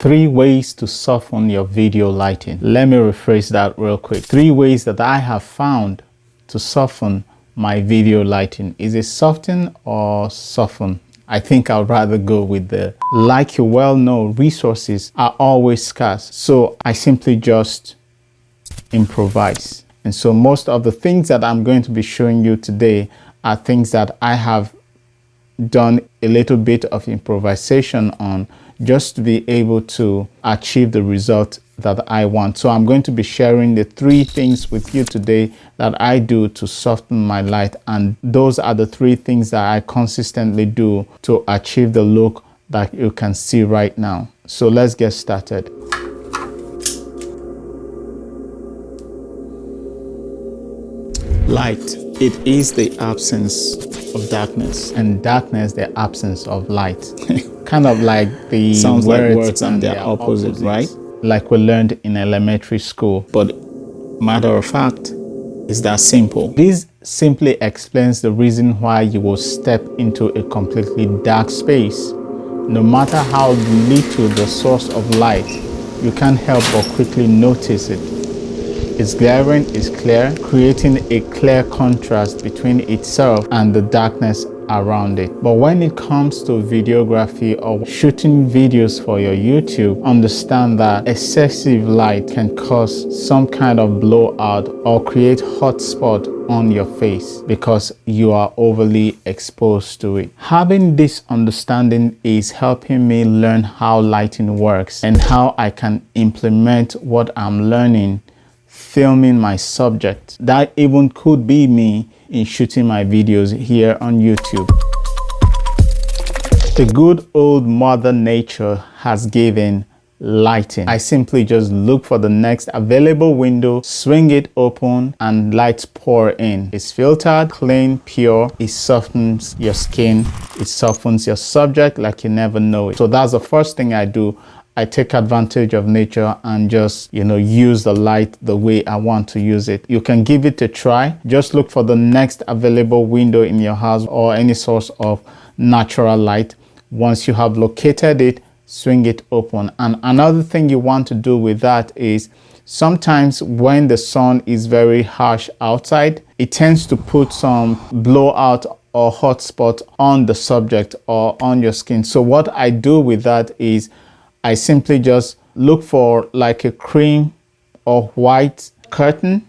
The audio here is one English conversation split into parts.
3 ways to soften your video lighting. Let me rephrase that real quick. 3 ways that I have found to soften my video lighting. Is it soften or soften? I think I'd rather go with the, like you well know, resources are always scarce. So I simply just improvise. And so most of the things that I'm going to be showing you today are things that I have done a little bit of improvisation on, just to be able to achieve the result that I want. So I'm going to be sharing the 3 things with you today that I do to soften my light, and those are the 3 things that I consistently do to achieve the look that you can see right now. So let's get started. Light, it is the absence of darkness, and darkness the absence of light. Kind of like the sounds like words and their opposite, right? Like we learned in elementary school. But matter of fact, it's that simple. This simply explains the reason why you will step into a completely dark space. No matter how little the source of light, you can't help but quickly notice it. It's glaring, it's clear, creating a clear contrast between itself and the darkness around it. But when it comes to videography or shooting videos for your YouTube, understand that excessive light can cause some kind of blowout or create hot spot on your face because you are overly exposed to it. Having this understanding is helping me learn how lighting works and how I can implement what I'm learning filming my subject. That even could be me in shooting my videos here on YouTube. The good old Mother Nature has given lighting. I simply just look for the next available window, swing it open, and lights pour in. It's filtered, clean, pure. It softens your skin. It softens your subject like you never know it. So that's the first thing I do. I take advantage of nature and just, use the light the way I want to use it. You can give it a try. Just look for the next available window in your house or any source of natural light. Once you have located it, swing it open. And another thing you want to do with that is sometimes when the sun is very harsh outside, it tends to put some blowout or hot spot on the subject or on your skin. So what I do with that is I simply just look for like a cream or white curtain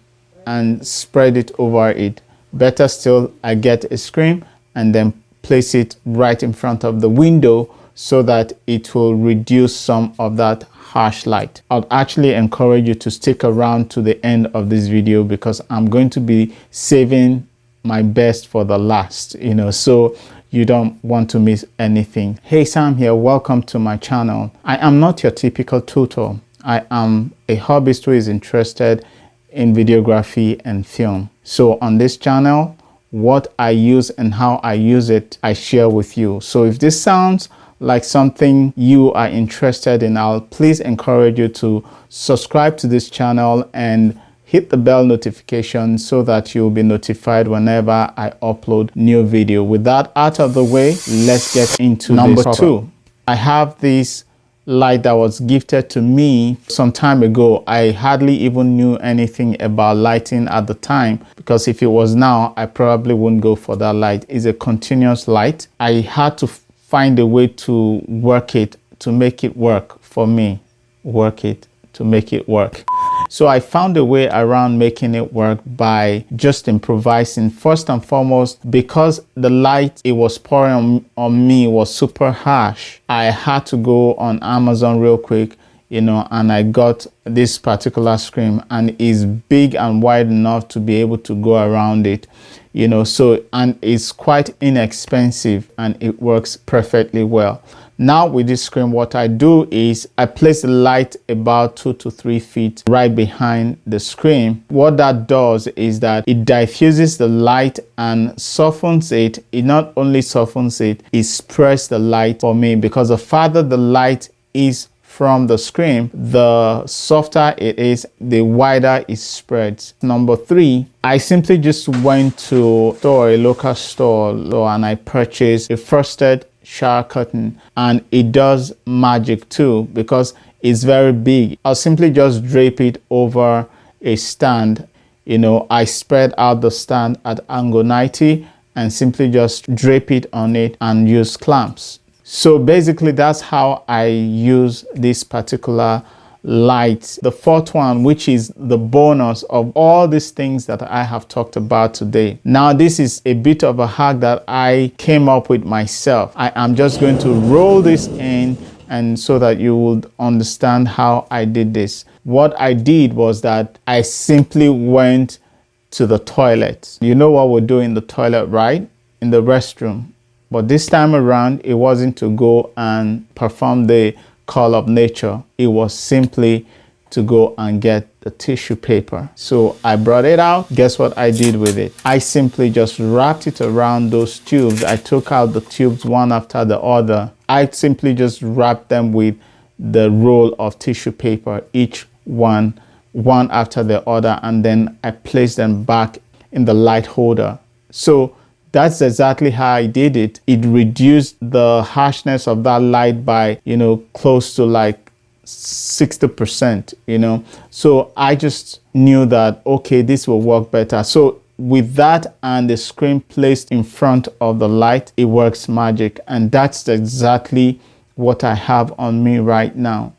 and spread it over it. Better still, I get a screen and then place it right in front of the window so that it will reduce some of that harsh light. I'd actually encourage you to stick around to the end of this video because I'm going to be saving my best for the last, so you don't want to miss anything. Hey, Sam here. Welcome to my channel. I am not your typical tutor. I am a hobbyist who is interested in videography and film. So on this channel, what I use and how I use it, I share with you. So if this sounds like something you are interested in, I'll please encourage you to subscribe to this channel and hit the bell notification so that you'll be notified whenever I upload new video. With that out of the way, let's get into number 2. I have this light that was gifted to me some time ago. I hardly even knew anything about lighting at the time because if it was now, I probably wouldn't go for that light. It's a continuous light. I had to find a way to work it, to make it work for me. Work it to make it work. So I found a way around making it work by just improvising. First and foremost, because the light it was pouring on me was super harsh, I had to go on Amazon real quick, and I got this particular screen, and it's big and wide enough to be able to go around it, and it's quite inexpensive and it works perfectly well. Now with this screen, what I do is I place the light about 2 to 3 feet right behind the screen. What that does is that it diffuses the light and softens it. It not only softens it, it spreads the light for me because the farther the light is from the screen, the softer it is, the wider it spreads. Number 3, I simply just went to a local store and I purchased a frosted shower curtain, and it does magic too because it's very big. I'll simply just drape it over a stand. I spread out the stand at angle 90 and simply just drape it on it and use clamps. So basically that's how I use this particular light. The fourth one, which is the bonus of all these things that I have talked about today. Now this is a bit of a hack that I came up with myself. I am just going to roll this in, and so that you would understand how I did this. What I did was that I simply went to the toilet. You know what we do in the toilet, right? In the restroom. But this time around, it wasn't to go and perform the call of nature. It was simply to go and get the tissue paper. So I brought it out. Guess what I did with it? I simply just wrapped it around those tubes. I took out the tubes one after the other. I simply just wrapped them with the roll of tissue paper, each one after the other, and then I placed them back in the light holder. So that's exactly how I did it. It reduced the harshness of that light by, close to like 60%, So I just knew that, okay, this will work better. So with that and the screen placed in front of the light, it works magic. And that's exactly what I have on me right now.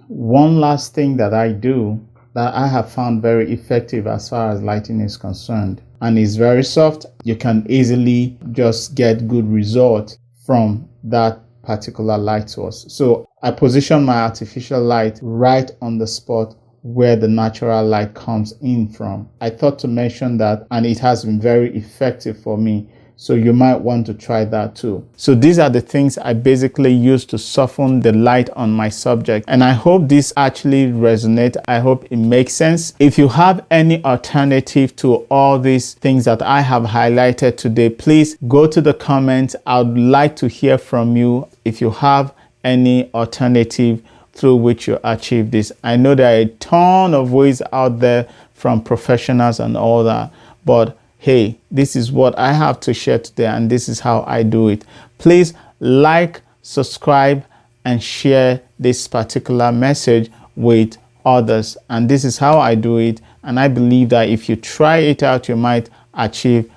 One last thing that I do that I have found very effective as far as lighting is concerned, and it's very soft. You can easily just get good results from that particular light source. So I position my artificial light right on the spot where the natural light comes in from. I thought to mention that, and it has been very effective for me. So you might want to try that too. So these are the things I basically use to soften the light on my subject. And I hope this actually resonates. I hope it makes sense. If you have any alternative to all these things that I have highlighted today, please go to the comments. I'd like to hear from you if you have any alternative through which you achieve this. I know there are a ton of ways out there from professionals and all that, but hey, this is what I have to share today, and this is how I do it. Please like, subscribe, and share this particular message with others. And this is how I do it. And I believe that if you try it out, you might achieve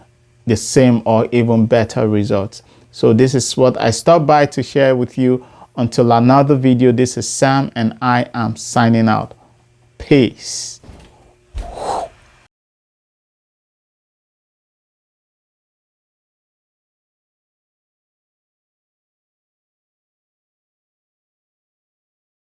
the same or even better results. So this is what I stopped by to share with you. Until another video, this is Sam, and I am signing out. Peace.